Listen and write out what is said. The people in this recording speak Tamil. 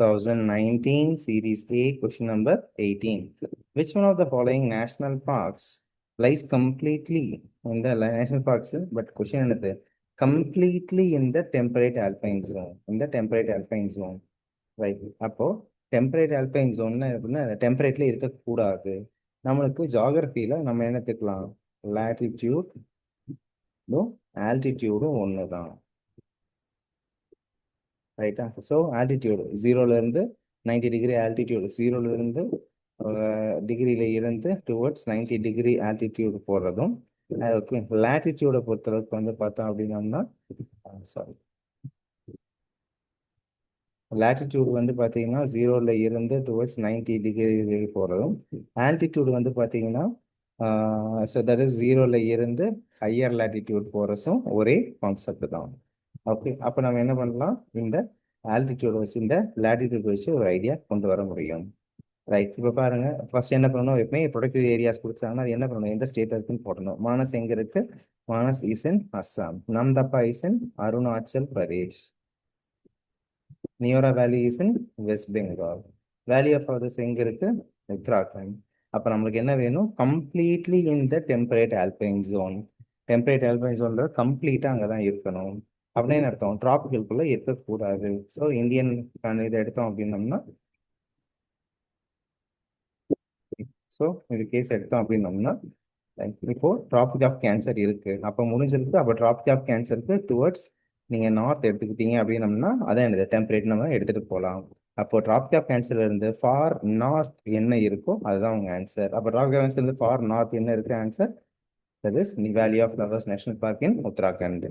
2019 Series A, question number 18. Which one of the following national parks lies completely in the national parks? But question another completely in the temperate alpine zone. In the temperate alpine zone, right? அப்போ temperate alpine zone எப்படின்னா டெம்பரேட்ல இருக்கக்கூடாது. நம்மளுக்கு ஜாகிரபியில நம்ம என்ன எடுத்துக்கலாம்? latitude ஆல்டிடியூடும் ஒன்று தான், ரைட்டா? ஸோ ஆல்டிடியூடு 0லேருந்து 90 டிகிரி ஆல்டிடியூடு, 0லேருந்து டிகிரியில இருந்து டுவர்ட்ஸ் 90 டிகிரி ஆல்டிடியூடு போடுறதும், ஓகே. லேட்டிடியூடை பொறுத்தளவுக்கு வந்து பார்த்தோம் அப்படின்னோம்னா, சாரி, லேட்டிடியூடு வந்து பார்த்தீங்கன்னா 0ல இருந்து டுவர்ட்ஸ் 90 டிகிரி போகிறதும், ஆல்டிடியூடு வந்து பார்த்தீங்கன்னா ஸோ தட் இஸ் 0ல இருந்து ஹையர் லேட்டிடியூட் போகிறதும் ஒரே கான்செப்ட் தான். ஓகே, அப்போ நம்ம என்ன பண்ணலாம்? இந்த ஆல்டிடியூட் வச்சு இந்த லேட்டிடியூட் வச்சு ஒரு ஐடியா கொண்டு வர முடியும், ரைட்? இப்போ பாருங்க, ஃபர்ஸ்ட் என்ன பண்ணணும்? எப்பவுமே ப்ரொடக்டிவ் ஏரியாஸ் கொடுத்தாங்கன்னா அது என்ன பண்ணணும்? எந்த ஸ்டேட் இருக்குன்னு போடணும். மானஸ் எங்க இருக்கு? Manas is in Assam. Namdapha is in Arunachal Pradesh. Neora valley is in west Bengal. வேலி ஆஃப் ஃபாரஸ்ட் எங்க இருக்கு? உத்தராகண்ட். அப்போ நம்மளுக்கு என்ன வேணும்? Completely in the temperate alpine zone. Temperate alpine ஜோன்ல கம்ப்ளீட்டா அங்கதான் இருக்கணும். அப்படின்னு அர்த்தம், டிராபிக்கல்குள்ள இருக்கக்கூடாது. ஸோ இந்தியன் இதை எடுத்தோம் அப்படின்னோம்னா, ஸோ இது கேஸ் எடுத்தோம் அப்படின்னோம்னா, இப்போ டிராபிக் ஆஃப் கேன்சர் இருக்கு, அப்போ முடிஞ்சிருக்கு. அப்போ டிராபிக் ஆஃப் கேன்சருக்கு டுவர்ட்ஸ் நீங்க நார்த் எடுத்துக்கிட்டீங்க அப்படின்னம்னா அதான் என்னது? டெம்பரேட் நம்ம எடுத்துட்டு போகலாம். அப்போ டிராபிக் ஆஃப் கேன்சர்ல இருந்து ஃபார் நார்த் என்ன இருக்கோ அதுதான் உங்க ஆன்சர். அப்போ டிராபிக் ஆஃப் கேன்சர் இருந்து ஃபார் நார்த் என்ன இருக்கு? Answer that is valley of flowers national park in Uttarakhand.